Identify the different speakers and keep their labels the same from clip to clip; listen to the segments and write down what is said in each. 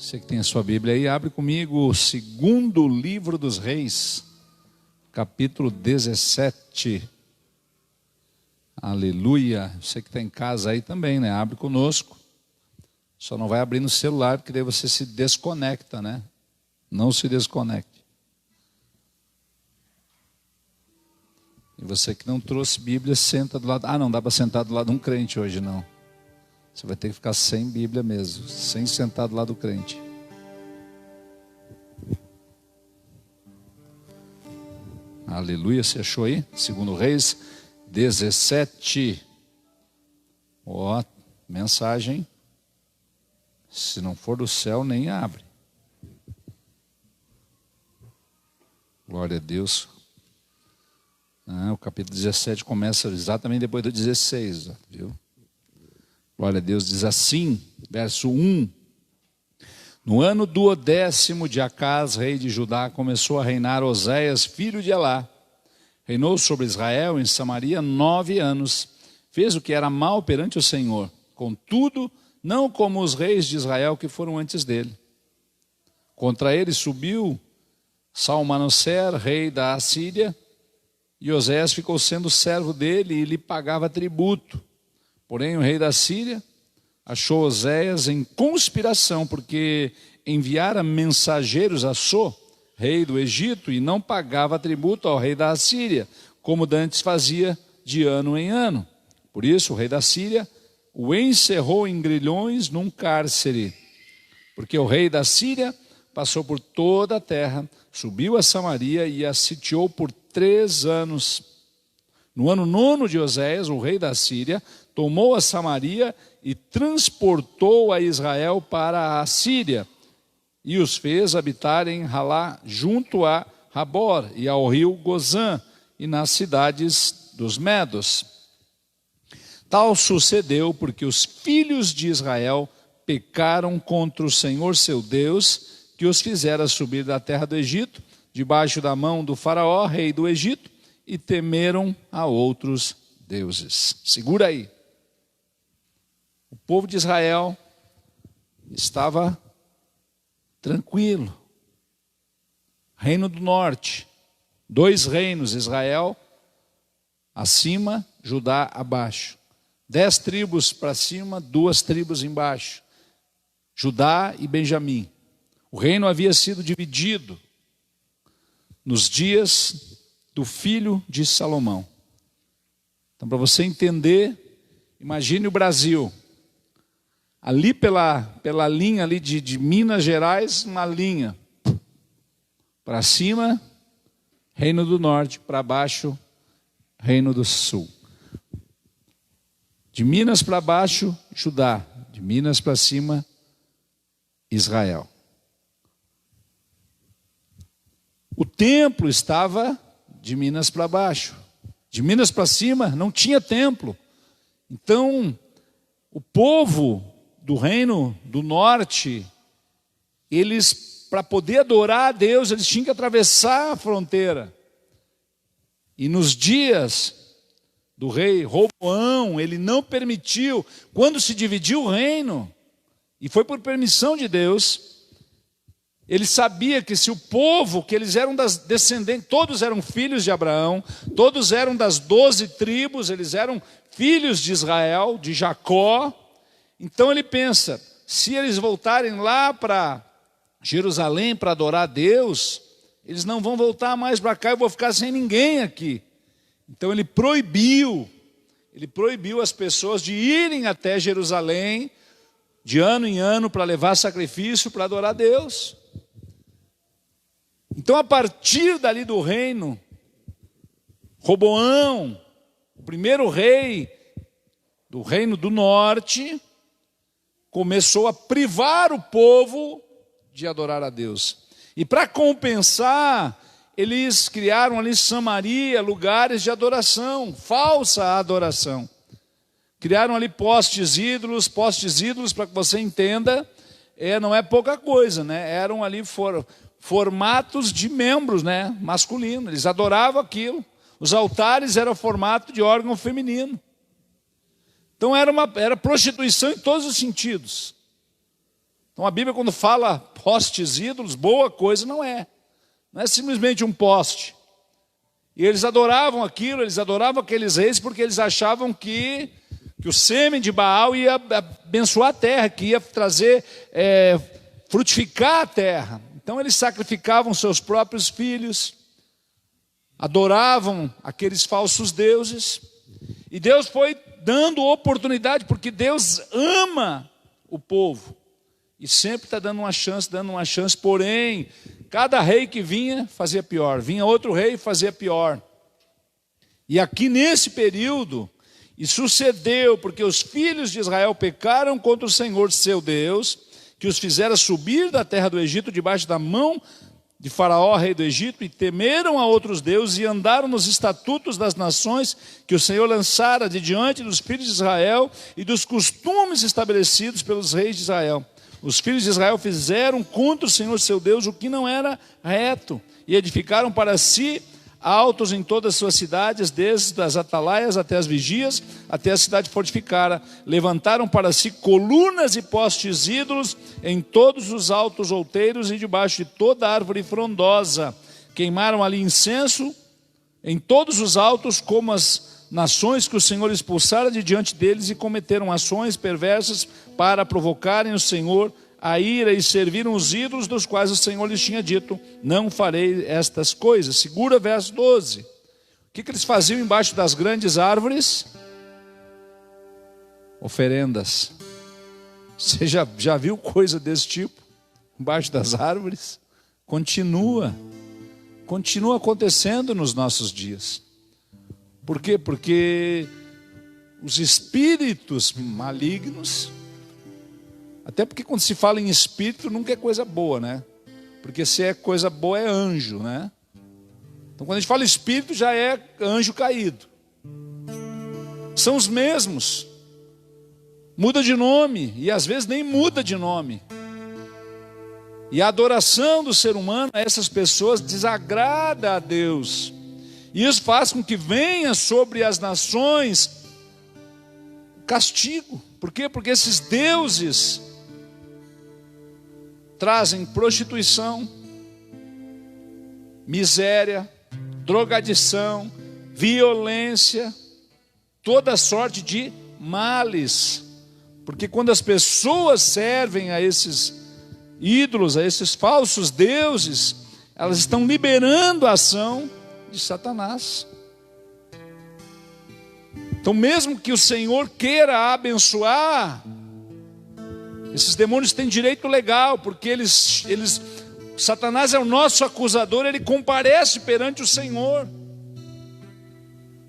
Speaker 1: Você que tem a sua Bíblia aí, abre comigo o segundo livro dos Reis, capítulo 17. Aleluia. Você que está em casa aí também, né? Abre conosco. Só não vai abrir no celular, porque daí você se desconecta, né? Não se desconecte. E você que não trouxe Bíblia, senta do lado. Ah, não dá para sentar do lado de um crente hoje, não. Você vai ter que ficar sem Bíblia mesmo, sem sentar do lado do crente. Aleluia, você achou aí? Segundo Reis 17. Ó, mensagem. Se não for do céu, nem abre. Glória a Deus. O capítulo 17 começa exatamente depois do 16, viu? Glória a Deus, diz assim, verso 1. No ano 12º de Acás, rei de Judá, começou a reinar Oséias, filho de Elá. Reinou sobre Israel em Samaria 9 anos. Fez o que era mal perante o Senhor. Contudo, não como os reis de Israel que foram antes dele. Contra ele subiu Salmaneser, rei da Assíria, e Oséias ficou sendo servo dele e lhe pagava tributo. Porém, o rei da Síria achou Oséias em conspiração, porque enviara mensageiros a So, rei do Egito, e não pagava tributo ao rei da Assíria, como dantes fazia de ano em ano. Por isso, o rei da Síria o encerrou em grilhões num cárcere, porque o rei da Síria passou por toda a terra, subiu a Samaria e a sitiou por 3 anos. No ano 9 de Oséias, o rei da Síria tomou a Samaria e transportou a Israel para a Síria, e os fez habitar em Halá, junto a Rabor e ao rio Gozã, e nas cidades dos Medos. Tal sucedeu porque os filhos de Israel pecaram contra o Senhor seu Deus, que os fizera subir da terra do Egito, debaixo da mão do faraó, rei do Egito, e temeram a outros deuses. Segura aí. O povo de Israel estava tranquilo. Reino do Norte, 2 reinos, Israel acima, Judá abaixo. 10 tribos para cima, 2 tribos embaixo. Judá e Benjamim. O reino havia sido dividido nos dias do filho de Salomão. Então, para você entender, imagine o Brasil. Ali pela linha ali de Minas Gerais, uma linha. Para cima, Reino do Norte, para baixo, Reino do Sul. De Minas para baixo, Judá. De Minas para cima, Israel. O templo estava de Minas para baixo. De Minas para cima não tinha templo. Então, o povo do Reino do Norte, eles, para poder adorar a Deus, eles tinham que atravessar a fronteira. E nos dias do rei Roboão, ele não permitiu, quando se dividiu o reino, e foi por permissão de Deus, ele sabia que se o povo, que eles eram das descendentes, todos eram filhos de Abraão, todos eram das 12 tribos, eles eram filhos de Israel, de Jacó. Então ele pensa, se eles voltarem lá para Jerusalém para adorar a Deus, eles não vão voltar mais para cá, eu vou ficar sem ninguém aqui. Então ele proibiu as pessoas de irem até Jerusalém, de ano em ano, para levar sacrifício, para adorar a Deus. Então, a partir dali do reino, Roboão, o primeiro rei do Reino do Norte, começou a privar o povo de adorar a Deus. E para compensar, eles criaram ali Samaria, lugares de adoração, falsa adoração. Criaram ali postes ídolos, para que você entenda, não é pouca coisa, né? Eram ali formatos de membros, né, masculinos. Eles adoravam aquilo. Os altares eram formato de órgão feminino. Então era prostituição em todos os sentidos. Então a Bíblia, quando fala postes, ídolos, boa coisa não é. Não é simplesmente um poste. E eles adoravam aquilo, eles adoravam aqueles reis porque eles achavam que o sêmen de Baal ia abençoar a terra, que ia trazer, frutificar a terra. Então eles sacrificavam seus próprios filhos, adoravam aqueles falsos deuses. E Deus foi dando oportunidade, porque Deus ama o povo. E sempre está dando uma chance, porém, cada rei que vinha fazia pior. Vinha outro rei e fazia pior. E aqui nesse período, e sucedeu, porque os filhos de Israel pecaram contra o Senhor seu Deus, que os fizera subir da terra do Egito, debaixo da mão de Faraó, rei do Egito, e temeram a outros deuses, e andaram nos estatutos das nações que o Senhor lançara de diante dos filhos de Israel, e dos costumes estabelecidos pelos reis de Israel. Os filhos de Israel fizeram contra o Senhor seu Deus o que não era reto, e edificaram para si altos em todas as suas cidades, desde as atalaias até as vigias, até a cidade fortificada. Levantaram para si colunas e postes ídolos em todos os altos outeiros e debaixo de toda árvore frondosa. Queimaram ali incenso em todos os altos, como as nações que o Senhor expulsara de diante deles, e cometeram ações perversas para provocarem o Senhor a ira, e serviram os ídolos dos quais o Senhor lhes tinha dito: não farei estas coisas. Segura verso 12. O que eles faziam embaixo das grandes árvores? Oferendas. Você já viu coisa desse tipo? Embaixo das árvores? Continua acontecendo nos nossos dias. Por quê? Porque os espíritos malignos, até porque quando se fala em espírito nunca é coisa boa, né? Porque se é coisa boa é anjo, né? Então quando a gente fala espírito já é anjo caído. São os mesmos. Muda de nome, e às vezes nem muda de nome. E a adoração do ser humano a essas pessoas desagrada a Deus. E isso faz com que venha sobre as nações castigo. Por quê? Porque esses deuses trazem prostituição, miséria, drogadição, violência, toda sorte de males. Porque quando as pessoas servem a esses ídolos, a esses falsos deuses, elas estão liberando a ação de Satanás. Então, mesmo que o Senhor queira abençoar, esses demônios têm direito legal, porque Satanás é o nosso acusador, ele comparece perante o Senhor.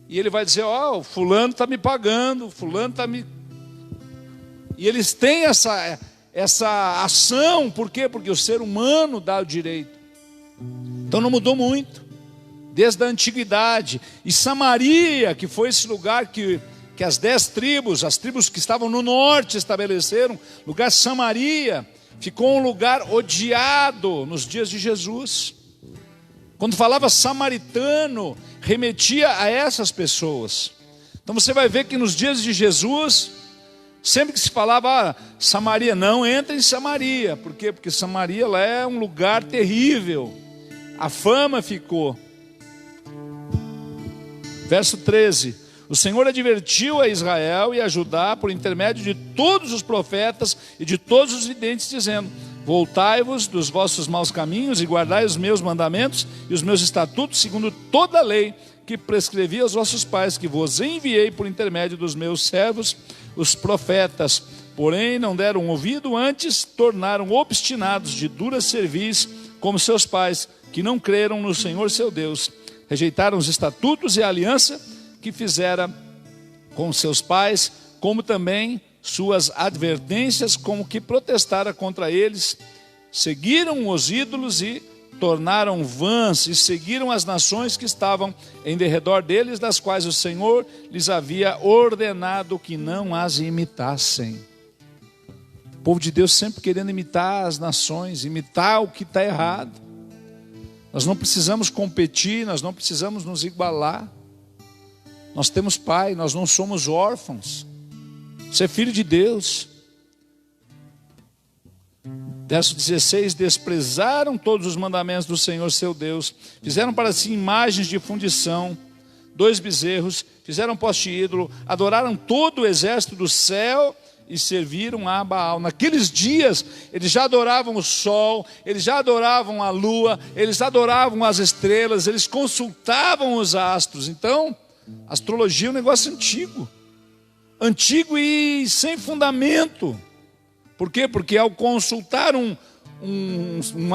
Speaker 1: E ele vai dizer: ó, o fulano está me pagando, o fulano está me... E eles têm essa ação, por quê? Porque o ser humano dá o direito. Então não mudou muito, desde a antiguidade. E Samaria, que foi esse lugar que as 10 tribos, as tribos que estavam no norte estabeleceram, lugar Samaria, ficou um lugar odiado nos dias de Jesus. Quando falava samaritano, remetia a essas pessoas. Então você vai ver que nos dias de Jesus, sempre que se falava Samaria, não entra em Samaria. Por quê? Porque Samaria lá é um lugar terrível. A fama ficou. Verso 13. O Senhor advertiu a Israel e a Judá por intermédio de todos os profetas e de todos os videntes, dizendo: voltai-vos dos vossos maus caminhos e guardai os meus mandamentos e os meus estatutos, segundo toda a lei que prescrevi aos vossos pais, que vos enviei por intermédio dos meus servos, os profetas. Porém não deram ouvido, antes tornaram obstinados de dura cerviz, como seus pais, que não creram no Senhor seu Deus. Rejeitaram os estatutos e a aliança que fizera com seus pais, como também suas advertências, como que protestara contra eles. Seguiram os ídolos e tornaram vãs, e seguiram as nações que estavam em derredor deles, das quais o Senhor lhes havia ordenado que não as imitassem. O povo de Deus sempre querendo imitar as nações, imitar o que está errado. Nós não precisamos competir, nós não precisamos nos igualar. Nós temos pai, nós não somos órfãos. Você é filho de Deus. Verso 16: desprezaram todos os mandamentos do Senhor seu Deus, fizeram para si imagens de fundição, 2 bezerros, fizeram poste ídolo, adoraram todo o exército do céu e serviram a Baal. Naqueles dias eles já adoravam o sol, eles já adoravam a lua, eles adoravam as estrelas, eles consultavam os astros. Então, astrologia é um negócio antigo e sem fundamento. Por quê? Porque ao consultar um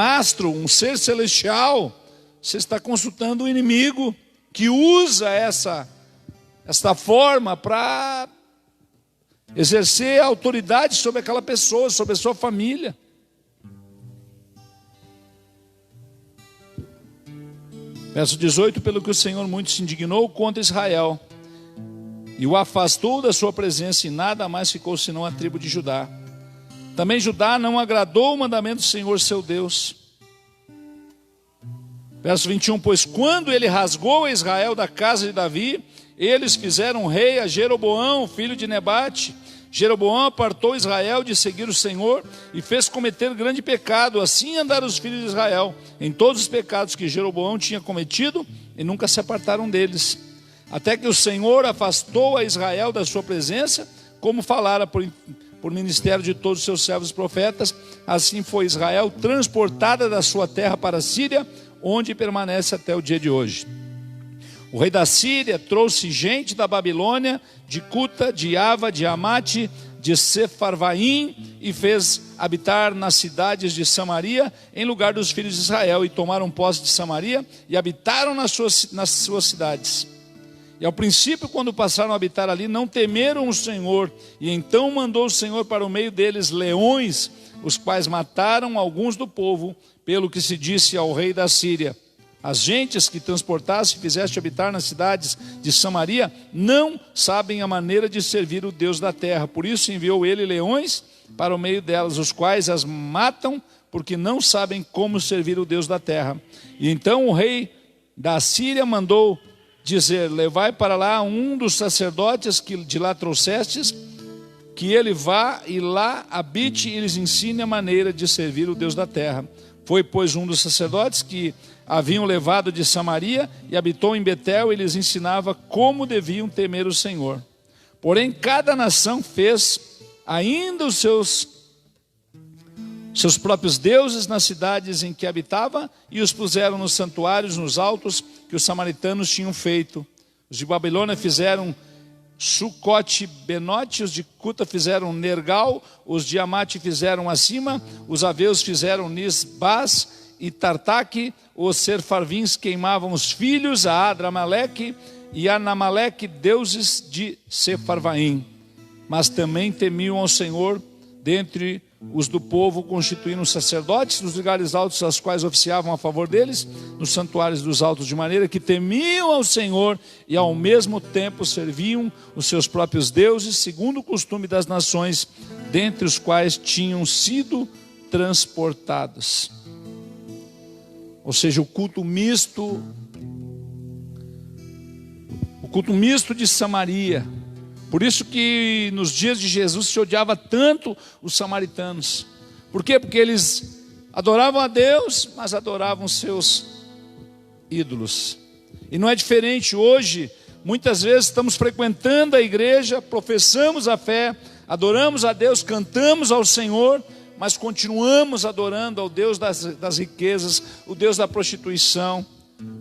Speaker 1: astro, um ser celestial, você está consultando o inimigo que usa essa forma para exercer autoridade sobre aquela pessoa, sobre a sua família. Verso 18: pelo que o Senhor muito se indignou contra Israel e o afastou da sua presença, e nada mais ficou senão a tribo de Judá. Também Judá não agradou o mandamento do Senhor seu Deus. Verso 21: pois quando ele rasgou a Israel da casa de Davi, eles fizeram rei a Jeroboão, filho de Nebate. Jeroboão apartou Israel de seguir o Senhor e fez cometer grande pecado. Assim andaram os filhos de Israel em todos os pecados que Jeroboão tinha cometido, e nunca se apartaram deles. Até que o Senhor afastou a Israel da sua presença, como falara por ministério de todos os seus servos profetas. Assim foi Israel transportada da sua terra para a Síria, onde permanece até o dia de hoje. O rei da Síria trouxe gente da Babilônia, de Cuta, de Ava, de Amate, de Sefarvaim, e fez habitar nas cidades de Samaria, em lugar dos filhos de Israel, e tomaram posse de Samaria, e habitaram nas suas cidades. E ao princípio, quando passaram a habitar ali, não temeram o Senhor, e então mandou o Senhor para o meio deles leões, os quais mataram alguns do povo, pelo que se disse ao rei da Síria: as gentes que transportaste e fizeste habitar nas cidades de Samaria não sabem a maneira de servir o Deus da terra. Por isso enviou ele leões para o meio delas, os quais as matam, porque não sabem como servir o Deus da terra. E então o rei da Síria mandou dizer: levai para lá um dos sacerdotes que de lá trouxestes, que ele vá e lá habite e lhes ensine a maneira de servir o Deus da terra. Foi, pois, um dos sacerdotes que haviam levado de Samaria e habitou em Betel, e lhes ensinava como deviam temer o Senhor. Porém, cada nação fez ainda os seus próprios deuses nas cidades em que habitava, e os puseram nos santuários, nos altos, que os samaritanos tinham feito. Os de Babilônia fizeram Sucote Benote, os de Cuta fizeram Nergal, os de Amate fizeram acima, os aveus fizeram Nisbás e Tartaque, os serfarvins queimavam os filhos, a Adramaleque e a Namaleque, deuses de Sefarvaim. Mas também temiam ao Senhor dentre os do povo, constituíram sacerdotes nos lugares altos, aos quais oficiavam a favor deles, nos santuários dos altos, de maneira que temiam ao Senhor e ao mesmo tempo serviam os seus próprios deuses, segundo o costume das nações, dentre os quais tinham sido transportados. Ou seja, o culto misto de Samaria. Por isso que nos dias de Jesus se odiava tanto os samaritanos. Por quê? Porque eles adoravam a Deus, mas adoravam seus ídolos. E não é diferente hoje. Muitas vezes estamos frequentando a igreja, professamos a fé, adoramos a Deus, cantamos ao Senhor, mas continuamos adorando ao Deus das riquezas, o Deus da prostituição.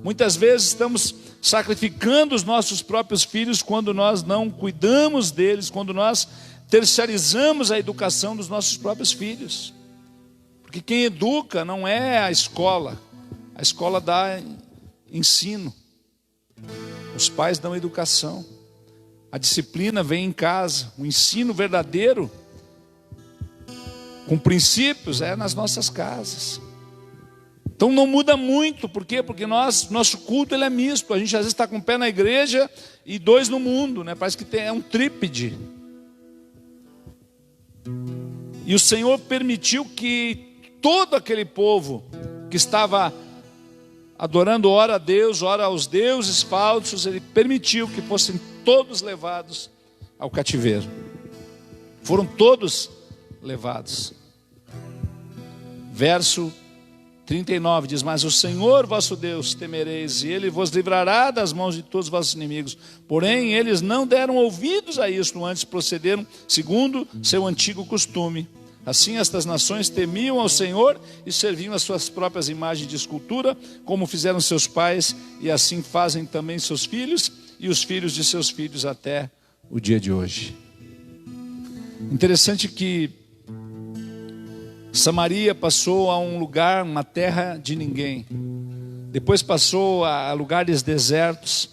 Speaker 1: Muitas vezes estamos sacrificando os nossos próprios filhos quando nós não cuidamos deles, quando nós terceirizamos a educação dos nossos próprios filhos. Porque quem educa não é a escola dá ensino, os pais dão educação, a disciplina vem em casa, o ensino verdadeiro, com princípios, é nas nossas casas. Então não muda muito. Por quê? Porque nosso culto ele é misto. A gente às vezes está com um pé na igreja e 2 no mundo, né? Parece que é um trípede. E o Senhor permitiu que todo aquele povo que estava adorando ora a Deus, ora aos deuses falsos, Ele permitiu que fossem todos levados ao cativeiro. Foram todos levados. Verso 39 diz: mas o Senhor vosso Deus temereis, e Ele vos livrará das mãos de todos os vossos inimigos. Porém, eles não deram ouvidos a isto, antes procederam segundo seu antigo costume. Assim, estas nações temiam ao Senhor e serviam as suas próprias imagens de escultura, como fizeram seus pais, e assim fazem também seus filhos e os filhos de seus filhos até o dia de hoje. Interessante que Samaria passou a um lugar, uma terra de ninguém. Depois passou a lugares desertos.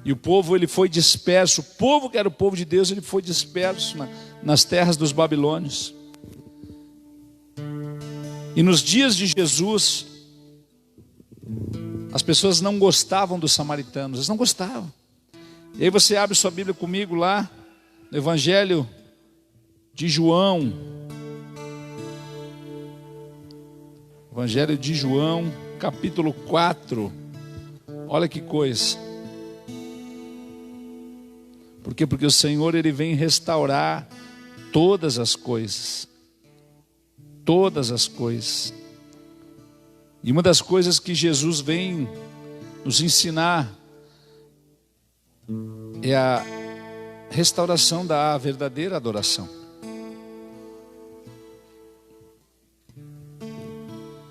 Speaker 1: E o povo, ele foi disperso. O povo que era o povo de Deus, ele foi disperso nas terras dos babilônios. E nos dias de Jesus, as pessoas não gostavam dos samaritanos. Eles não gostavam. E aí você abre sua Bíblia comigo lá, no Evangelho de João. Evangelho de João, capítulo 4. Olha que coisa. Por quê? Porque o Senhor, Ele vem restaurar todas as coisas. Todas as coisas. E uma das coisas que Jesus vem nos ensinar é a restauração da verdadeira adoração.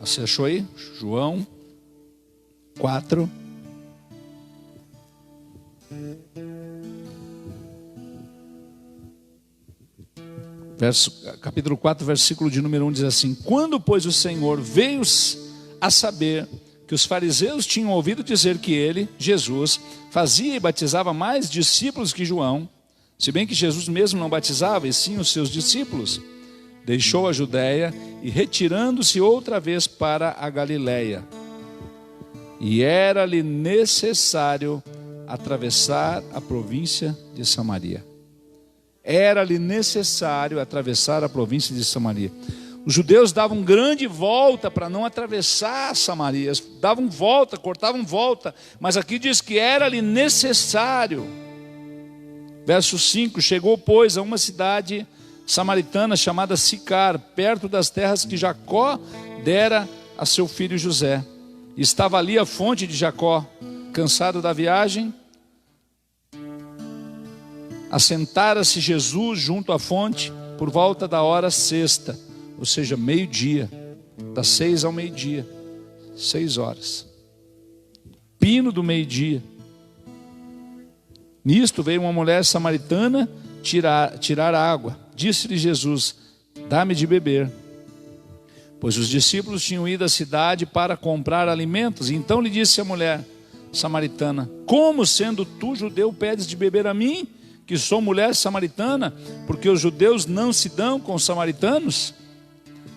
Speaker 1: Você achou aí? João 4. Capítulo 4, versículo de número 1 diz assim: quando, pois, o Senhor veio a saber que os fariseus tinham ouvido dizer que ele, Jesus, fazia e batizava mais discípulos que João, se bem que Jesus mesmo não batizava, e sim os seus discípulos, deixou a Judéia e retirando-se outra vez para a Galiléia. E era-lhe necessário atravessar a província de Samaria. Era-lhe necessário atravessar a província de Samaria. Os judeus davam grande volta para não atravessar Samaria. Davam volta, cortavam volta. Mas aqui diz que era-lhe necessário. Verso 5: chegou, pois, a uma cidade samaritana chamada Sicar, perto das terras que Jacó dera a seu filho José. Estava ali a fonte de Jacó. Cansado da viagem, assentara-se Jesus junto à fonte por volta da hora sexta, ou seja, meio-dia, das 6 ao meio-dia, 6 horas, pino do meio-dia. Nisto veio uma mulher samaritana tirar água. Disse-lhe Jesus: dá-me de beber. Pois os discípulos tinham ido à cidade para comprar alimentos. E então lhe disse a mulher samaritana: como, sendo tu judeu, pedes de beber a mim, que sou mulher samaritana? Porque os judeus não se dão com os samaritanos?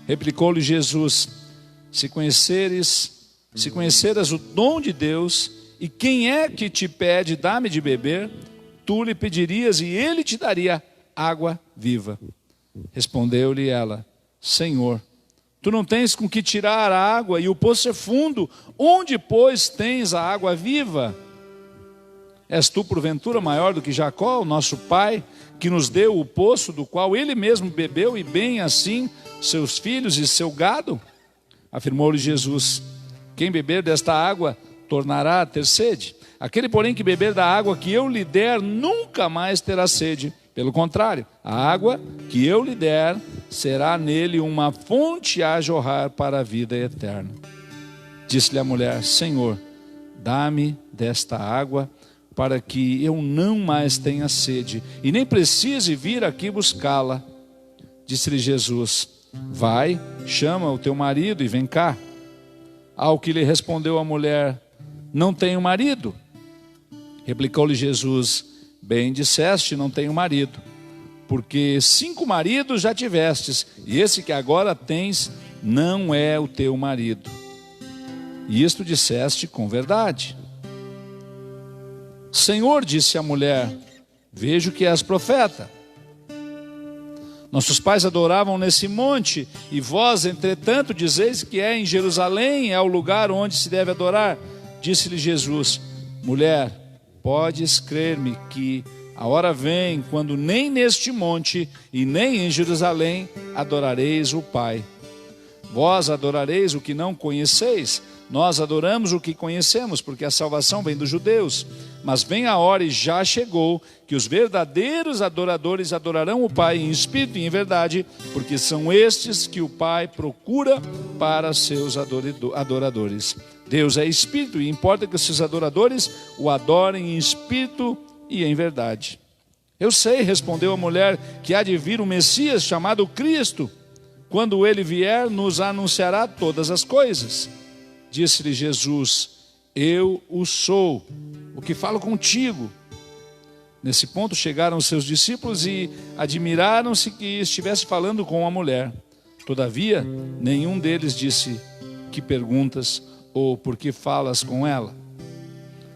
Speaker 1: Replicou-lhe Jesus: se conheceras o dom de Deus, e quem é que te pede, dá-me de beber, tu lhe pedirias e ele te daria água viva. Respondeu-lhe ela: Senhor, tu não tens com que tirar a água, e o poço é fundo. Onde, pois, tens a água viva? És tu, porventura, maior do que Jacó, o nosso pai, que nos deu o poço do qual ele mesmo bebeu, e bem assim seus filhos e seu gado? Afirmou-lhe Jesus: quem beber desta água tornará a ter sede. Aquele, porém, que beber da água que eu lhe der, nunca mais terá sede. Pelo contrário, a água que eu lhe der será nele uma fonte a jorrar para a vida eterna. Disse-lhe a mulher: Senhor, dá-me desta água, para que eu não mais tenha sede, e nem precise vir aqui buscá-la. Disse-lhe Jesus: vai, chama o teu marido e vem cá. Ao que lhe respondeu a mulher: não tenho marido. Replicou-lhe Jesus: bem disseste, não tenho marido, porque 5 maridos já tivestes, e esse que agora tens não é o teu marido. E isto disseste com verdade. Senhor, disse a mulher, vejo que és profeta. Nossos pais adoravam nesse monte, e vós, entretanto, dizeis que é em Jerusalém, é o lugar onde se deve adorar. Disse-lhe Jesus: mulher, podes crer-me que a hora vem, quando nem neste monte e nem em Jerusalém adorareis o Pai. Vós adorareis o que não conheceis, nós adoramos o que conhecemos, porque a salvação vem dos judeus. Mas vem a hora, e já chegou, que os verdadeiros adoradores adorarão o Pai em espírito e em verdade, porque são estes que o Pai procura para seus adoradores. Deus é espírito, e importa que os seus adoradores o adorem em espírito e em verdade. Eu sei, respondeu a mulher, que há de vir um Messias chamado Cristo. Quando ele vier, nos anunciará todas as coisas. Disse-lhe Jesus: eu o sou, o que falo contigo. Nesse ponto chegaram os seus discípulos e admiraram-se que estivesse falando com a mulher. Todavia, nenhum deles disse: que perguntas ou por que falas com ela?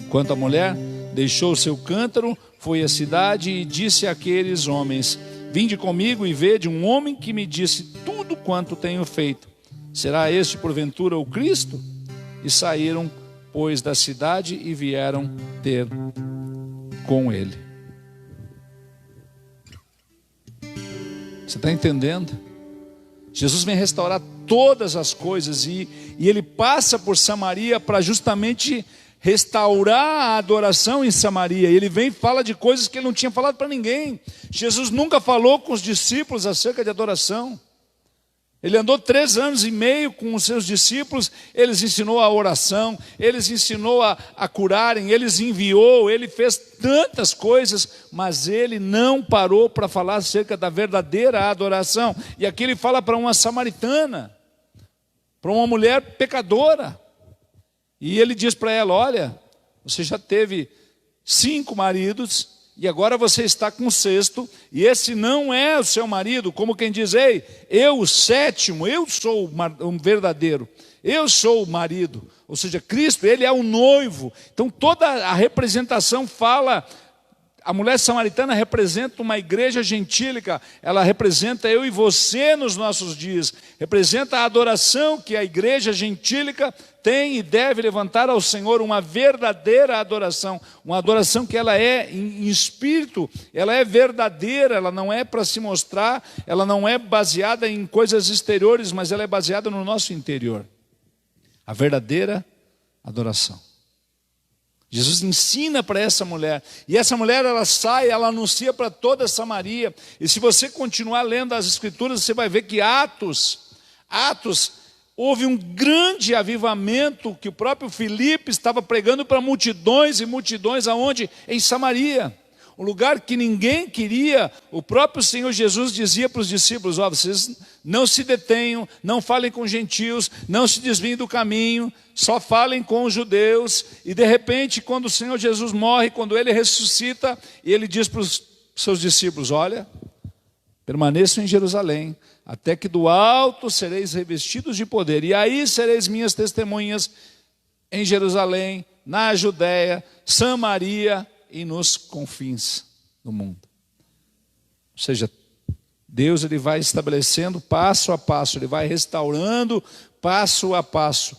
Speaker 1: Quanto à mulher, deixou seu cântaro, foi à cidade e disse àqueles homens: vinde comigo e vede um homem que me disse tudo quanto tenho feito. Será este porventura o Cristo? E saíram, pois, da cidade e vieram ter com ele. Você está entendendo? Jesus vem restaurar todas as coisas e ele passa por Samaria para justamente restaurar a adoração em Samaria. Ele vem e fala de coisas que ele não tinha falado para ninguém. Jesus nunca falou com os discípulos acerca de adoração. Ele andou 3 anos e meio com os seus discípulos, eles ensinou a oração, eles ensinou a curarem, eles enviou, ele fez tantas coisas, mas ele não parou para falar acerca da verdadeira adoração. E aqui ele fala para uma samaritana, para uma mulher pecadora. E ele diz para ela: olha, você já teve 5 maridos, e agora você está com o 6º, e esse não é o seu marido, como quem diz: ei, eu o 7º, eu sou o verdadeiro, eu sou o marido. Ou seja, Cristo, ele é o noivo. Então toda a representação fala, a mulher samaritana representa uma igreja gentílica, ela representa eu e você nos nossos dias, representa a adoração que a igreja gentílica tem e deve levantar ao Senhor, uma verdadeira adoração, uma adoração que ela é em espírito, ela é verdadeira, ela não é para se mostrar, ela não é baseada em coisas exteriores, mas ela é baseada no nosso interior. A verdadeira adoração. Jesus ensina para essa mulher, e essa mulher ela sai, ela anuncia para toda Samaria. E se você continuar lendo as escrituras, você vai ver que Atos, houve um grande avivamento, que o próprio Filipe estava pregando para multidões e multidões. Aonde? Em Samaria, um lugar que ninguém queria. O próprio Senhor Jesus dizia para os discípulos: ó, vocês não se detenham, não falem com gentios, não se desviem do caminho, só falem com os judeus. E de repente, quando o Senhor Jesus morre, quando ele ressuscita, ele diz para os seus discípulos: olha, permaneçam em Jerusalém, até que do alto sereis revestidos de poder, e aí sereis minhas testemunhas em Jerusalém, na Judéia, Samaria e nos confins do mundo. Ou seja, Deus ele vai estabelecendo passo a passo, ele vai restaurando passo a passo.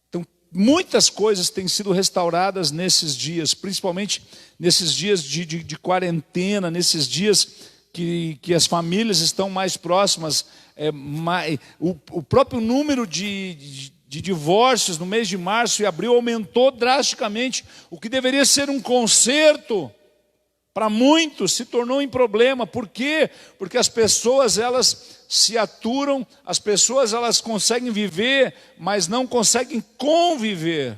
Speaker 1: Então, muitas coisas têm sido restauradas nesses dias, principalmente nesses dias de quarentena, nesses dias que as famílias estão mais próximas. O próprio número de divórcios no mês de março e abril aumentou drasticamente. O que deveria ser um conserto para muitos se tornou um problema. Por quê? Porque as pessoas elas se aturam, as pessoas elas conseguem viver, mas não conseguem conviver.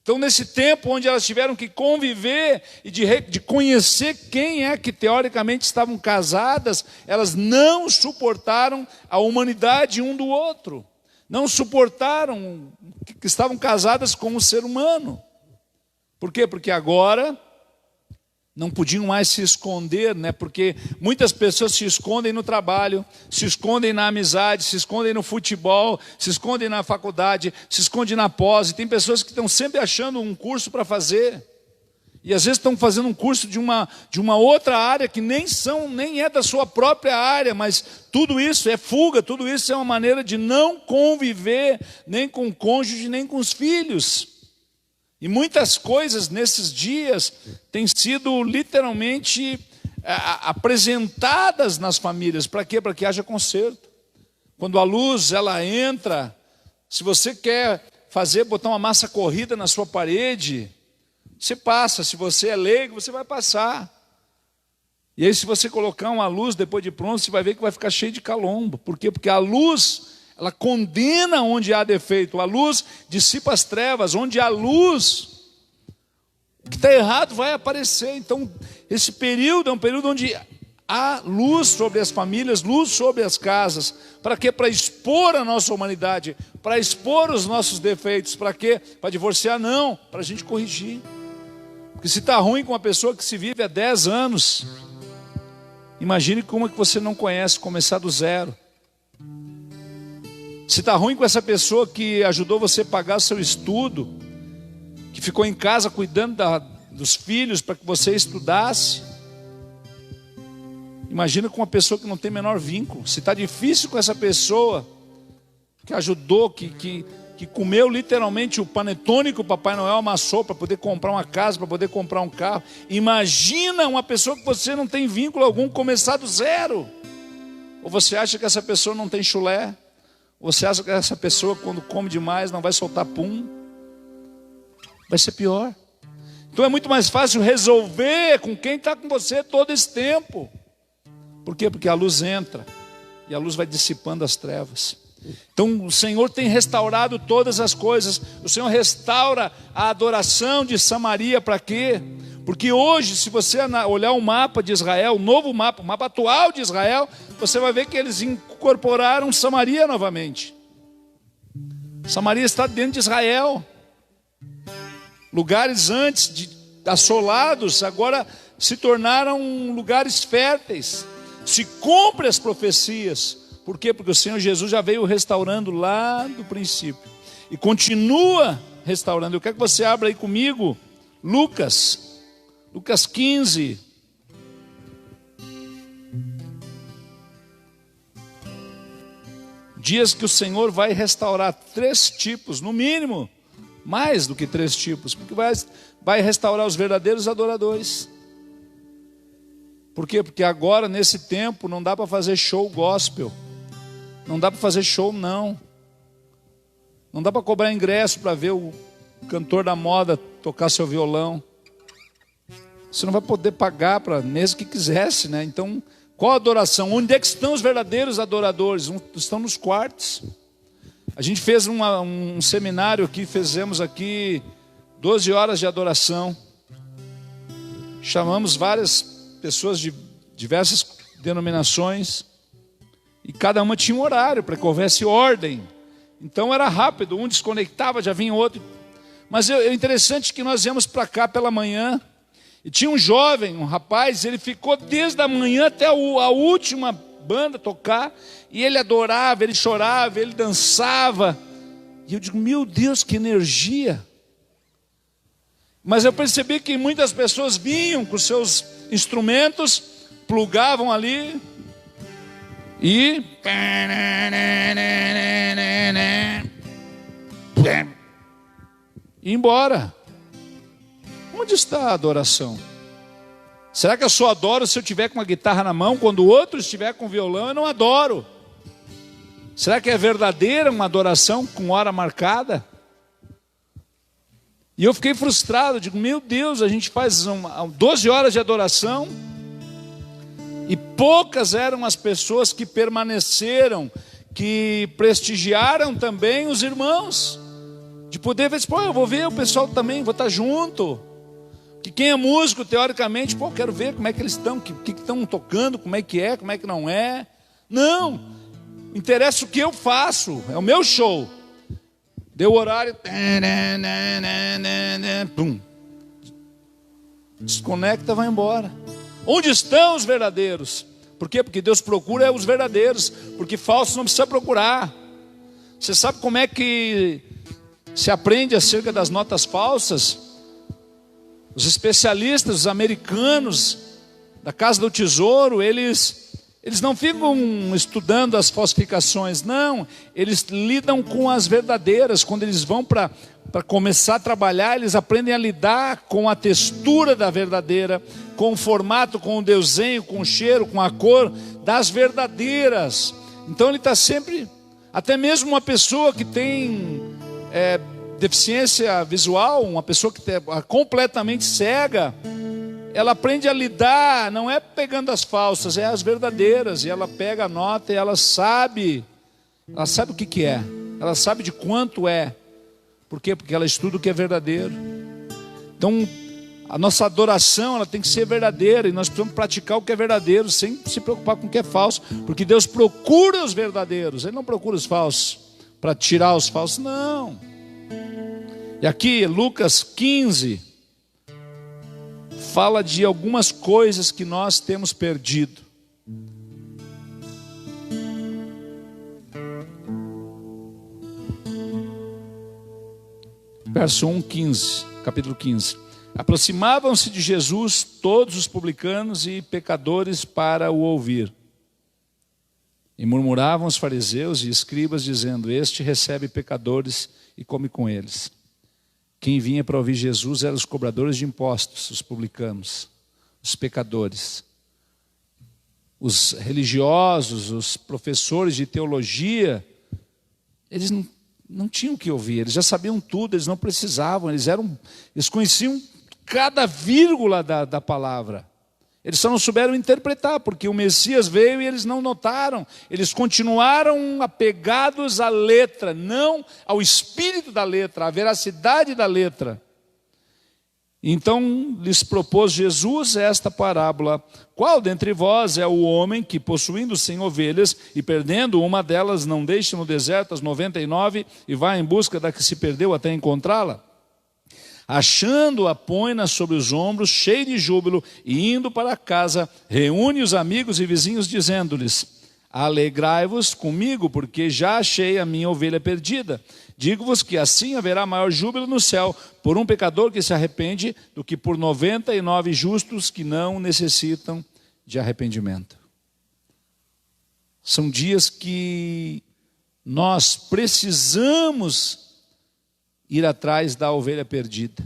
Speaker 1: Então, nesse tempo onde elas tiveram que conviver e de conhecer quem é que teoricamente estavam casadas, elas não suportaram a humanidade um do outro. Não suportaram que estavam casadas com o ser humano. Por quê? Porque agora não podiam mais se esconder, né? Porque muitas pessoas se escondem no trabalho, se escondem na amizade, se escondem no futebol, se escondem na faculdade, se escondem na pós. E tem pessoas que estão sempre achando um curso para fazer. E às vezes estão fazendo um curso de uma outra área que nem é da sua própria área, mas tudo isso é fuga, tudo isso é uma maneira de não conviver nem com o cônjuge, nem com os filhos. E muitas coisas nesses dias têm sido literalmente apresentadas nas famílias. Para quê? Para que haja conserto. Quando a luz ela entra, se você quer botar uma massa corrida na sua parede, você passa. Se você é leigo, você vai passar. E aí, se você colocar uma luz depois de pronto, você vai ver que vai ficar cheio de calombo. Por quê? Porque a luz, ela condena onde há defeito. A luz dissipa as trevas. Onde há luz, o que está errado vai aparecer. Então, esse período é um período onde há luz sobre as famílias, luz sobre as casas. Para quê? Para expor a nossa humanidade, para expor os nossos defeitos. Para quê? Para divorciar? Não, para a gente corrigir. Porque se está ruim com uma pessoa que se vive há 10 anos, imagine como é que você não conhece, começar do zero. Se está ruim com essa pessoa que ajudou você a pagar seu estudo, que ficou em casa cuidando dos filhos para que você estudasse, imagina com uma pessoa que não tem menor vínculo. Se está difícil com essa pessoa que ajudou, que comeu literalmente o panetone que o Papai Noel amassou para poder comprar uma casa, para poder comprar um carro. Imagina uma pessoa que você não tem vínculo algum começar do zero. Ou você acha que essa pessoa não tem chulé? Ou você acha que essa pessoa quando come demais não vai soltar pum? Vai ser pior. Então é muito mais fácil resolver com quem está com você todo esse tempo. Por quê? Porque a luz entra e a luz vai dissipando as trevas. Então o Senhor tem restaurado todas as coisas. O Senhor restaura a adoração de Samaria. Para quê? Porque hoje, se você olhar o mapa de Israel, o novo mapa, o mapa atual de Israel, você vai ver que eles incorporaram Samaria novamente. Samaria está dentro de Israel. Lugares antes assolados agora se tornaram lugares férteis. Se cumpre as profecias. Por quê? Porque o Senhor Jesus já veio restaurando lá do princípio. E continua restaurando. Eu quero que você abra aí comigo Lucas 15. Dias que o Senhor vai restaurar 3 tipos, no mínimo, mais do que 3 tipos. Porque vai restaurar os verdadeiros adoradores. Por quê? Porque agora, nesse tempo, não dá para fazer show gospel. Não dá para fazer show, não. Não dá para cobrar ingresso para ver o cantor da moda tocar seu violão. Você não vai poder pagar para mesmo que quisesse, né? Então, qual a adoração? Onde é que estão os verdadeiros adoradores? Estão nos quartos. A gente fez um seminário aqui, fizemos aqui 12 horas de adoração. Chamamos várias pessoas de diversas denominações. E cada uma tinha um horário para que houvesse ordem. Então era rápido, um desconectava, já vinha outro. Mas é interessante que nós íamos para cá pela manhã. E tinha um jovem, um rapaz, ele ficou desde a manhã até a última banda tocar. E ele adorava, ele chorava, ele dançava. E eu digo, meu Deus, que energia. Mas eu percebi que muitas pessoas vinham com seus instrumentos, plugavam ali e ir embora. Onde está a adoração? Será que eu só adoro se eu tiver com uma guitarra na mão? Quando o outro estiver com violão, eu não adoro. Será que é verdadeira uma adoração com hora marcada? E eu fiquei frustrado, digo, meu Deus, a gente faz 12 horas de adoração e poucas eram as pessoas que permaneceram, que prestigiaram também os irmãos. De poder ver, pô, eu vou ver o pessoal também, vou estar junto. Que quem é músico, teoricamente, pô, eu quero ver como é que eles estão, o que estão tocando, como é que não é. Não, interessa o que eu faço, é o meu show. Deu o horário, pum. Desconecta, vai embora. Onde estão os verdadeiros? Por quê? Porque Deus procura os verdadeiros, porque falsos não precisa procurar. Você sabe como é que se aprende acerca das notas falsas? Os especialistas, os americanos da Casa do Tesouro, eles não ficam estudando as falsificações, não. Eles lidam com as verdadeiras. Quando eles vão para começar a trabalhar, eles aprendem a lidar com a textura da verdadeira, com o formato, com o desenho, com o cheiro, com a cor das verdadeiras. Então ele está sempre, até mesmo uma pessoa que tem deficiência visual, uma pessoa que é completamente cega, ela aprende a lidar, não é pegando as falsas, é as verdadeiras, e ela pega a nota e ela sabe o que é, ela sabe de quanto é. Por quê? Porque ela estuda o que é verdadeiro. Então, a nossa adoração, ela tem que ser verdadeira, e nós precisamos praticar o que é verdadeiro, sem se preocupar com o que é falso, porque Deus procura os verdadeiros, Ele não procura os falsos, para tirar os falsos, não. E aqui, Lucas 15, fala de algumas coisas que nós temos perdido. Verso 1, 15, capítulo 15. Aproximavam-se de Jesus todos os publicanos e pecadores para o ouvir. E murmuravam os fariseus e escribas, dizendo: este recebe pecadores e come com eles. Quem vinha para ouvir Jesus eram os cobradores de impostos, os publicanos, os pecadores. Os religiosos, os professores de teologia, eles não tinham o que ouvir, eles já sabiam tudo, eles não precisavam, eles conheciam cada vírgula da palavra. Eles só não souberam interpretar, porque o Messias veio e eles não notaram. Eles continuaram apegados à letra, não ao espírito da letra, à veracidade da letra. Então lhes propôs Jesus esta parábola: qual dentre vós é o homem que, possuindo 100 ovelhas e perdendo uma delas, não deixa no deserto as 99 e vai em busca da que se perdeu até encontrá-la? Achando-a, põe-na sobre os ombros, cheio de júbilo, e indo para casa, reúne os amigos e vizinhos, dizendo-lhes: alegrai-vos comigo, porque já achei a minha ovelha perdida. Digo-vos que assim haverá maior júbilo no céu por um pecador que se arrepende, do que por 99 justos que não necessitam de arrependimento. São dias que nós precisamos ir atrás da ovelha perdida.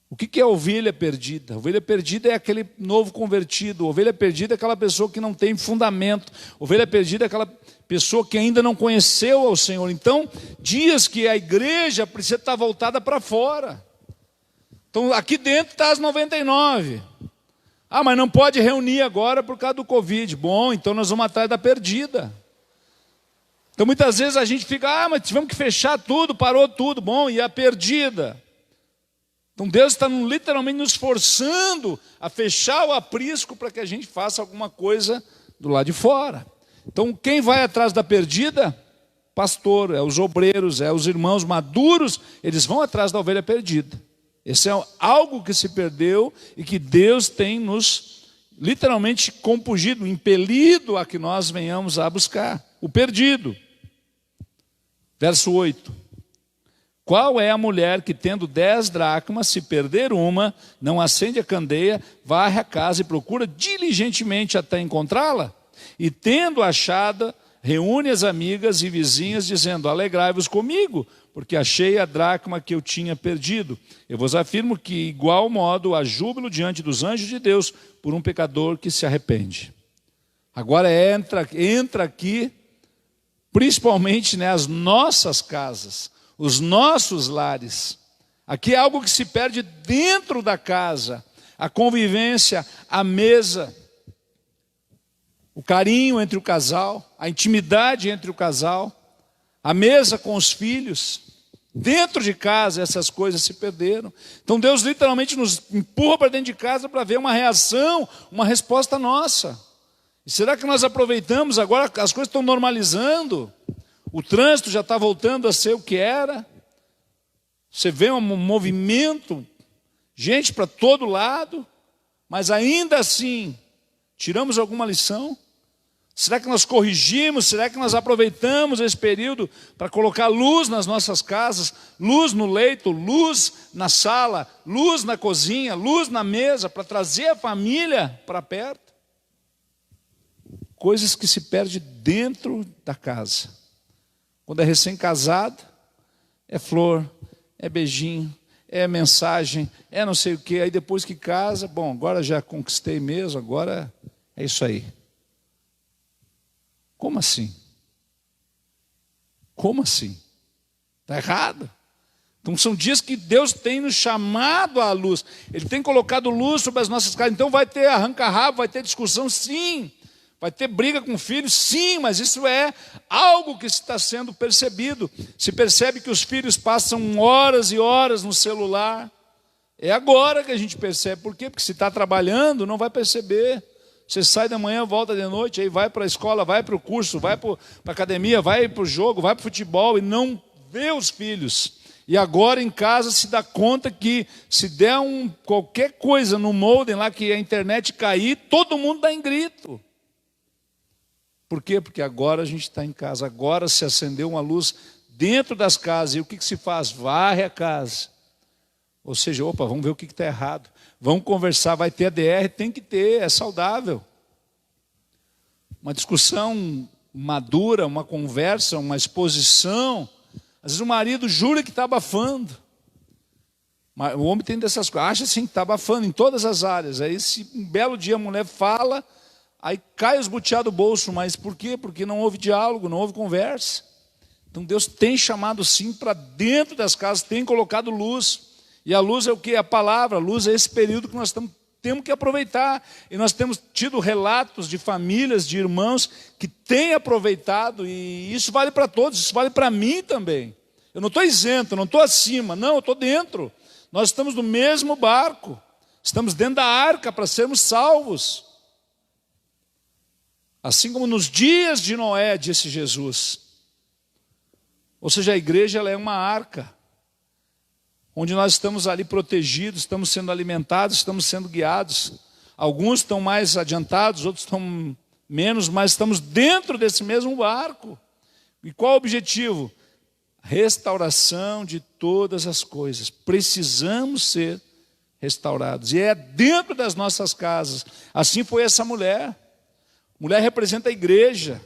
Speaker 1: O que é ovelha perdida? Ovelha perdida é aquele novo convertido. Ovelha perdida é aquela pessoa que não tem fundamento. Ovelha perdida é aquela pessoa que ainda não conheceu ao Senhor. Então, dias que a igreja precisa estar voltada para fora. Então, aqui dentro está as 99. Mas não pode reunir agora por causa do Covid. Bom, então nós vamos atrás da perdida. Então muitas vezes a gente fica: mas tivemos que fechar tudo, parou tudo. Bom, e a perdida? Então Deus está literalmente nos forçando a fechar o aprisco para que a gente faça alguma coisa do lado de fora. Então quem vai atrás da perdida? Pastor, é os obreiros, é os irmãos maduros, eles vão atrás da ovelha perdida. Esse é algo que se perdeu e que Deus tem nos literalmente compungido, impelido a que nós venhamos a buscar. O perdido. Verso 8. Qual é a mulher que, tendo 10 dracmas, se perder uma, não acende a candeia, varre a casa e procura diligentemente até encontrá-la? E tendo achada, reúne as amigas e vizinhas, dizendo: alegrai-vos comigo, porque achei a dracma que eu tinha perdido. Eu vos afirmo que, igual modo, há júbilo diante dos anjos de Deus por um pecador que se arrepende. Agora entra aqui, principalmente, as nossas casas, os nossos lares. Aqui é algo que se perde dentro da casa: a convivência, a mesa, o carinho entre o casal, a intimidade entre o casal, a mesa com os filhos. Dentro de casa essas coisas se perderam. Então Deus literalmente nos empurra para dentro de casa para ver uma reação, uma resposta nossa. E será que nós aproveitamos agora? As coisas estão normalizando, o trânsito já está voltando a ser o que era. Você vê um movimento, gente para todo lado, mas ainda assim, tiramos alguma lição? Será que nós corrigimos? Será que nós aproveitamos esse período para colocar luz nas nossas casas? Luz no leito, luz na sala, luz na cozinha, luz na mesa, para trazer a família para perto? Coisas que se perdem dentro da casa. Quando é recém-casado, é flor, é beijinho, é mensagem, é não sei o quê. Aí depois que casa, bom, agora já conquistei mesmo, agora é isso aí. Como assim? Como assim? Está errado. Então são dias que Deus tem nos chamado à luz. Ele tem colocado luz sobre as nossas casas. Então vai ter arranca-rabo, vai ter discussão, sim. Vai ter briga com filhos, sim, mas isso é algo que está sendo percebido. Se percebe que os filhos passam horas e horas no celular. É agora que a gente percebe. Por quê? Porque se está trabalhando, não vai perceber. Você sai da manhã, volta de noite, aí vai para a escola, vai para o curso, vai para a academia, vai para o jogo, vai para o futebol e não vê os filhos. E agora em casa se dá conta que se der qualquer coisa no modem lá, que a internet cair, todo mundo dá em grito. Por quê? Porque agora a gente está em casa, agora se acendeu uma luz dentro das casas. E o que se faz? Varre a casa. Ou seja, opa, vamos ver o que está errado. Vamos conversar, vai ter ADR, tem que ter, é saudável. Uma discussão madura, uma conversa, uma exposição. Às vezes o marido jura que está abafando. O homem tem dessas coisas, acha assim que está abafando em todas as áreas. Aí se um belo dia a mulher fala, aí cai os butiá do bolso. Mas por quê? Porque não houve diálogo, não houve conversa. Então Deus tem chamado sim para dentro das casas, tem colocado luz. E a luz é o que? A palavra. A luz é esse período que nós temos que aproveitar. E nós temos tido relatos de famílias, de irmãos que têm aproveitado. E isso vale para todos, isso vale para mim também. Eu não estou isento, eu não estou acima. Não, eu estou dentro. Nós estamos no mesmo barco. Estamos dentro da arca para sermos salvos. Assim como nos dias de Noé, disse Jesus. Ou seja, a igreja ela é uma arca. Onde nós estamos ali protegidos, estamos sendo alimentados, estamos sendo guiados. Alguns estão mais adiantados, outros estão menos, mas estamos dentro desse mesmo barco. E qual o objetivo? Restauração de todas as coisas. Precisamos ser restaurados. E é dentro das nossas casas. Assim foi essa mulher. Mulher representa a igreja.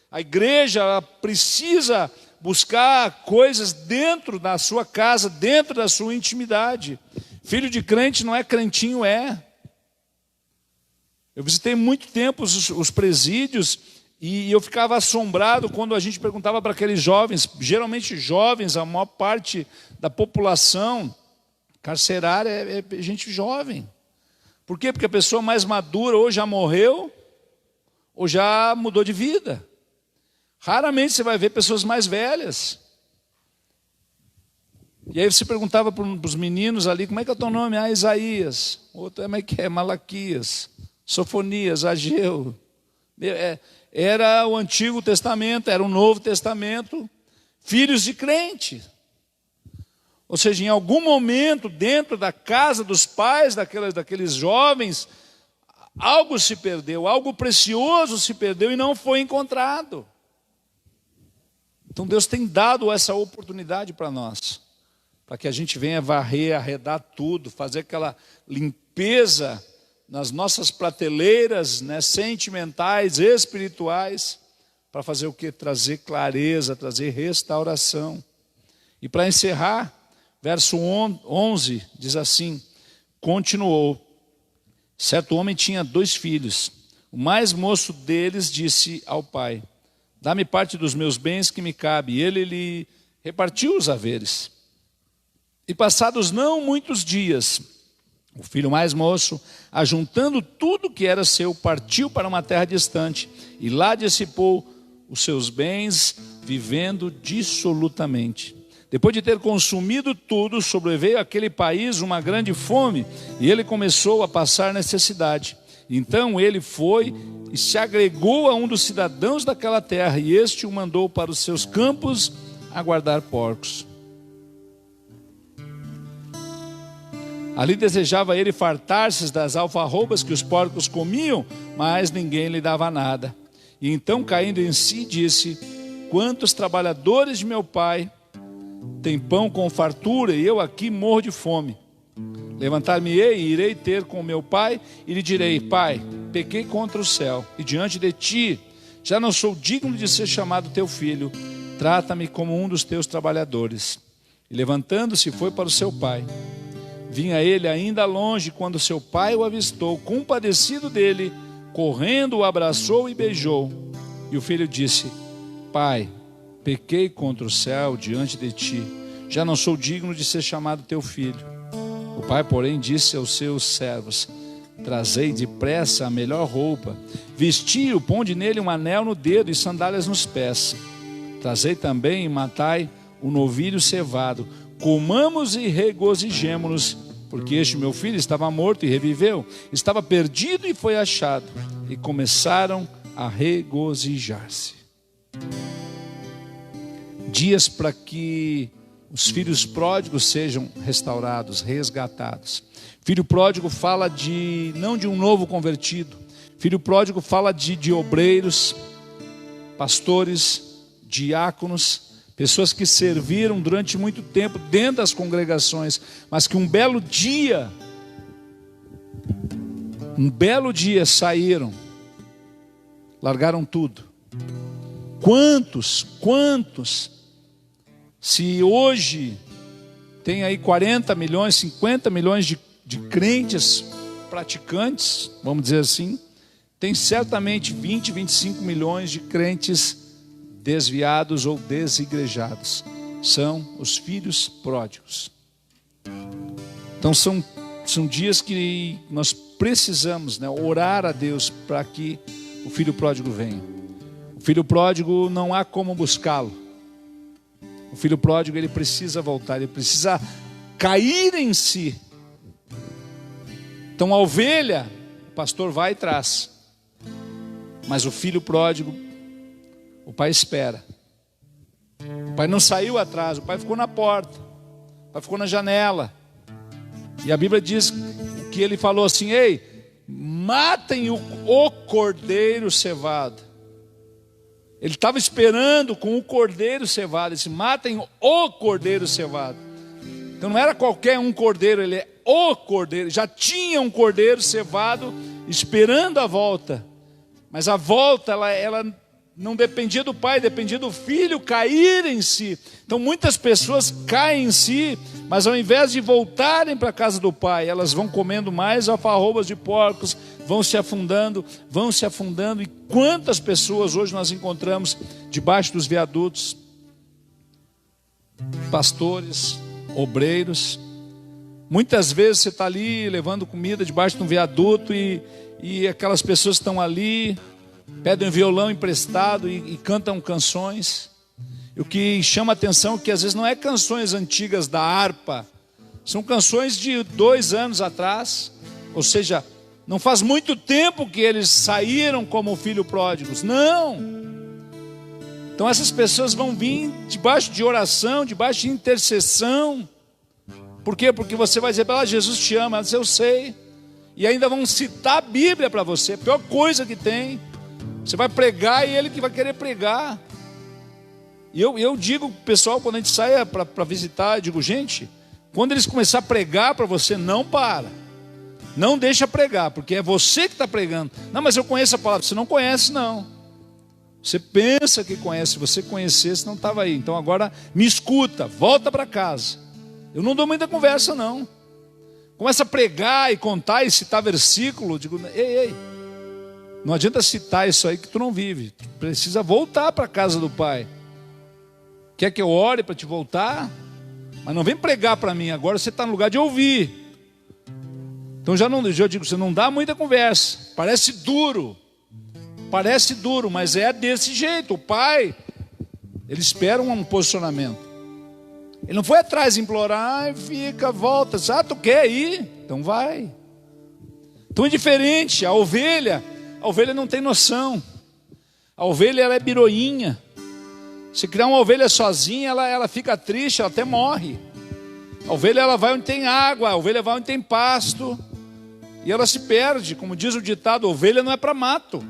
Speaker 1: A igreja ela precisa buscar coisas dentro da sua casa, dentro da sua intimidade. Filho de crente não é crentinho, é. Eu visitei muito tempo os presídios e eu ficava assombrado quando a gente perguntava para aqueles jovens, geralmente jovens, a maior parte da população carcerária é gente jovem. Por quê? Porque a pessoa mais madura ou já morreu ou já mudou de vida. Raramente você vai ver pessoas mais velhas. E aí você perguntava para os meninos ali, como é que é o teu nome? Ah, Isaías. Outro, como é que é? Malaquias. Sofonias, Ageu. Era o Antigo Testamento, era o Novo Testamento. Filhos de crente. Ou seja, em algum momento, dentro da casa dos pais daqueles jovens, algo se perdeu, algo precioso se perdeu e não foi encontrado. Então Deus tem dado essa oportunidade para nós, para que a gente venha varrer, arredar tudo, fazer aquela limpeza nas nossas prateleiras, né, sentimentais, espirituais, para fazer o quê? Trazer clareza, trazer restauração. E para encerrar, verso 11 diz assim, continuou, certo homem tinha 2 filhos, o mais moço deles disse ao pai, dá-me parte dos meus bens que me cabe. E ele lhe repartiu os haveres. E passados não muitos dias, o filho mais moço, ajuntando tudo que era seu, partiu para uma terra distante, e lá dissipou os seus bens, vivendo dissolutamente. Depois de ter consumido tudo, sobreveio àquele país uma grande fome, e ele começou a passar necessidade. Então ele foi e se agregou a um dos cidadãos daquela terra, e este o mandou para os seus campos a guardar porcos. Ali desejava ele fartar-se das alfarrobas que os porcos comiam, mas ninguém lhe dava nada. E então, caindo em si, disse, quantos trabalhadores de meu pai têm pão com fartura, e eu aqui morro de fome. Levantar-me-ei e irei ter com meu pai, e lhe direi, pai, pequei contra o céu, e diante de ti, já não sou digno de ser chamado teu filho, trata-me como um dos teus trabalhadores. E levantando-se, foi para o seu pai. Vinha ele ainda longe, quando seu pai o avistou, compadecido dele, correndo o abraçou e beijou. E o filho disse: Pai, pequei contra o céu diante de ti, já não sou digno de ser chamado teu filho. O pai, porém, disse aos seus servos: Trazei depressa a melhor roupa, vestiu, ponde nele um anel no dedo e sandálias nos pés. Trazei também e matai o novilho cevado, comamos e regozijemo-nos, porque este meu filho estava morto e reviveu, estava perdido e foi achado. E começaram a regozijar-se. Dias para que os filhos pródigos sejam restaurados, resgatados. Filho pródigo fala não de um novo convertido. Filho pródigo fala de obreiros, pastores, diáconos, pessoas que serviram durante muito tempo dentro das congregações, mas que um belo dia saíram, largaram tudo. Quantos, se hoje tem aí 40 milhões, 50 milhões de crentes praticantes, vamos dizer assim, tem certamente 20, 25 milhões de crentes desviados ou desigrejados. São os filhos pródigos. Então são dias que nós precisamos, né, orar a Deus para que o filho pródigo venha. O filho pródigo não há como buscá-lo. O filho pródigo, ele precisa voltar, ele precisa cair em si. Então a ovelha, o pastor vai e traz. Mas o filho pródigo, o pai espera. O pai não saiu atrás, o pai ficou na porta, o pai ficou na janela. E a Bíblia diz que ele falou assim: ei, matem o cordeiro cevado. Ele estava esperando com o cordeiro cevado. Ele disse: matem o cordeiro cevado. Então não era qualquer um cordeiro, ele é o cordeiro. Já tinha um cordeiro cevado esperando a volta. Mas a volta, ela não dependia do pai, dependia do filho cair em si. Então muitas pessoas caem em si, mas ao invés de voltarem para a casa do pai, elas vão comendo mais alfarrobas de porcos, vão se afundando. E quantas pessoas hoje nós encontramos debaixo dos viadutos? Pastores, obreiros. Muitas vezes você está ali levando comida debaixo de um viaduto e aquelas pessoas estão ali, pedem um violão emprestado e cantam canções. E o que chama a atenção é que às vezes não é canções antigas da harpa, são canções de 2 anos atrás. Ou seja, não faz muito tempo que eles saíram como filhos pródigos. Não. Então essas pessoas vão vir debaixo de oração, debaixo de intercessão. Por quê? Porque você vai dizer para ela: Jesus te ama. Ela diz: eu sei. E ainda vão citar a Bíblia para você, a pior coisa que tem. Você vai pregar e ele que vai querer pregar. E eu digo pro pessoal, quando a gente sai para visitar, eu digo: gente, quando eles começarem a pregar para você, não para. Não deixa pregar, porque é você que está pregando. Não, mas eu conheço a palavra. Você não conhece, não. Você pensa que conhece. Se você conhecesse, não estava aí. Então agora me escuta, volta para casa. Eu não dou muita conversa, não. Começa a pregar e contar e citar versículo. Digo: ei, não adianta citar isso aí que tu não vive. Tu precisa voltar para a casa do pai. Quer que eu ore para te voltar? Mas não vem pregar para mim. Agora você está no lugar de ouvir. Então eu digo: você não dá muita conversa. Parece duro, mas é desse jeito. O pai, ele espera um posicionamento. Ele não foi atrás implorar, fica, volta. Ah, tu quer ir? Então vai. Então é diferente. A ovelha não tem noção. A ovelha, ela é biroinha. Se criar uma ovelha sozinha, ela fica triste, ela até morre. A ovelha, ela vai onde tem água, a ovelha vai onde tem pasto. E ela se perde. Como diz o ditado, a ovelha não é para mato.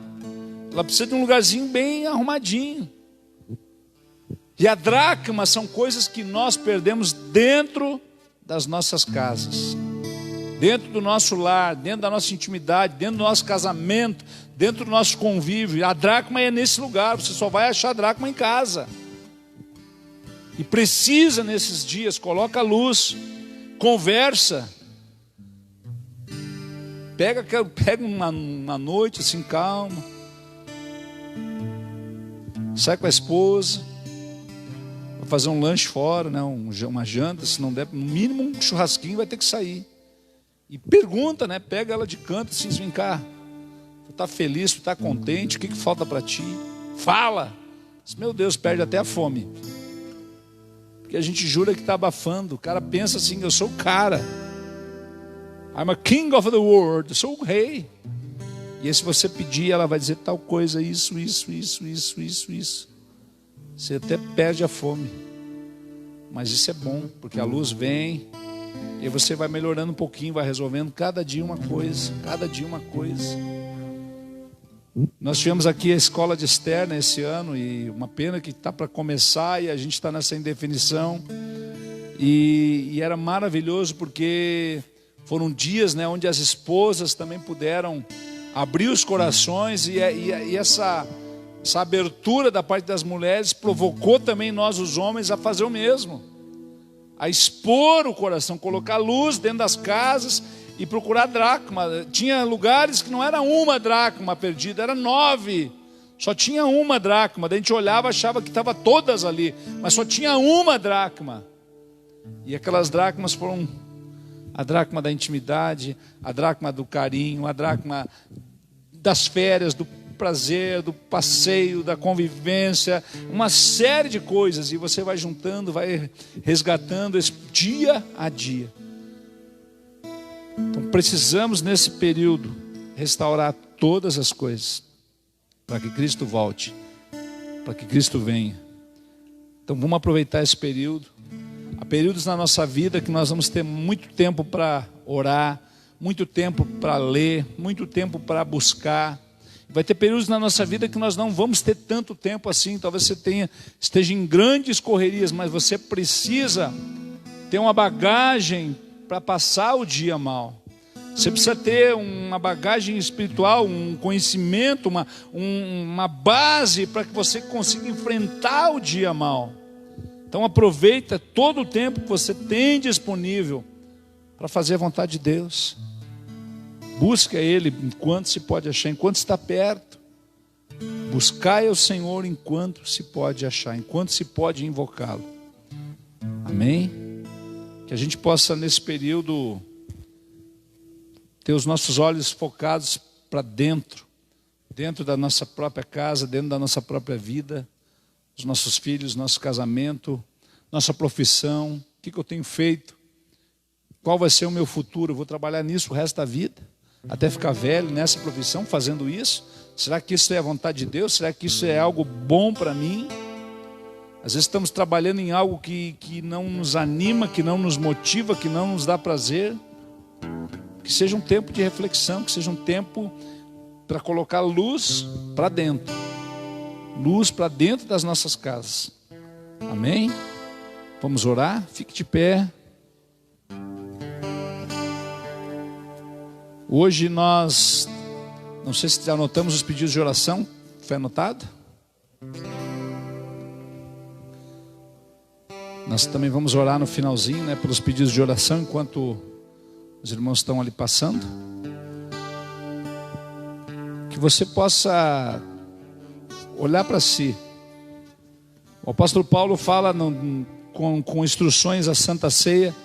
Speaker 1: Ela precisa de um lugarzinho bem arrumadinho. E a dracma são coisas que nós perdemos dentro das nossas casas, dentro do nosso lar, dentro da nossa intimidade, dentro do nosso casamento, dentro do nosso convívio. A dracma é nesse lugar. Você só vai achar a dracma em casa. E precisa nesses dias, coloca a luz, conversa. Pega uma noite assim, calma. sai com a esposa, vai fazer um lanche fora, né? Uma janta, se não der, no mínimo um churrasquinho vai ter que sair. E pergunta, né? Pega ela de canto assim, vem cá, tu tá feliz, tu tá contente, o que falta para ti? Fala! Meu Deus, perde até a fome. Porque a gente jura que está abafando. O cara pensa assim, eu sou o cara. I'm a king of the world. Eu sou o rei. E aí se você pedir, ela vai dizer tal coisa, isso. Você até perde a fome. Mas isso é bom, porque a luz vem. E aí você vai melhorando um pouquinho, vai resolvendo cada dia uma coisa. Cada dia uma coisa. Nós tivemos aqui a escola de externa esse ano, e uma pena que está para começar e a gente está nessa indefinição. E era maravilhoso porque foram dias, né, onde as esposas também puderam abrir os corações, e essa abertura da parte das mulheres provocou também nós, os homens, a fazer o mesmo, a expor o coração, colocar luz dentro das casas e procurar dracma. Tinha lugares que não era uma dracma perdida, era 9. Só tinha uma dracma. Daí a gente olhava, achava que estava todas ali, mas só tinha uma dracma. E aquelas dracmas foram a dracma da intimidade, a dracma do carinho, a dracma das férias, do prazer, do passeio, da convivência, uma série de coisas. E você vai juntando, vai resgatando esse dia a dia. Então precisamos nesse período restaurar todas as coisas, para que Cristo volte, para que Cristo venha. Então vamos aproveitar esse período. Há períodos na nossa vida que nós vamos ter muito tempo para orar, muito tempo para ler, muito tempo para buscar. Vai ter períodos na nossa vida que nós não vamos ter tanto tempo assim. Talvez você esteja em grandes correrias, mas você precisa ter uma bagagem para passar o dia mal. Você precisa ter uma bagagem espiritual, um conhecimento, uma base para que você consiga enfrentar o dia mal. Então aproveita todo o tempo que você tem disponível para fazer a vontade de Deus. Busca Ele enquanto se pode achar, enquanto está perto. Buscai ao Senhor enquanto se pode achar, enquanto se pode invocá-lo. Amém? Que a gente possa nesse período ter os nossos olhos focados para dentro da nossa própria casa, dentro da nossa própria vida, os nossos filhos, nosso casamento, nossa profissão, o que eu tenho feito, qual vai ser o meu futuro, eu vou trabalhar nisso o resto da vida, até ficar velho nessa profissão, fazendo isso. Será que isso é a vontade de Deus? Será que isso é algo bom para mim? Às vezes estamos trabalhando em algo que não nos anima, que não nos motiva, que não nos dá prazer. Que seja um tempo de reflexão, que seja um tempo para colocar luz para dentro. Luz para dentro das nossas casas. Amém? Vamos orar? Fique de pé. Hoje nós, não sei se já anotamos os pedidos de oração. Foi anotado? Nós também vamos orar no finalzinho, né, pelos pedidos de oração, enquanto os irmãos estão ali passando. Que você possa olhar para si. O apóstolo Paulo fala com instruções à Santa Ceia,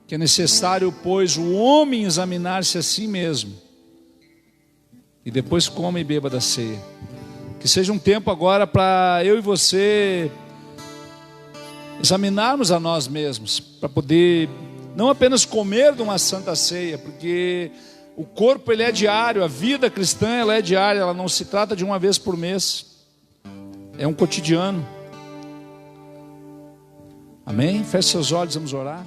Speaker 1: que é necessário, pois, o homem examinar-se a si mesmo, e depois coma e beba da ceia. Que seja um tempo agora para eu e você examinarmos a nós mesmos, para poder não apenas comer de uma Santa Ceia, porque o corpo ele é diário, a vida cristã ela é diária, ela não se trata de uma vez por mês, é um cotidiano. Amém? Feche seus olhos, vamos orar.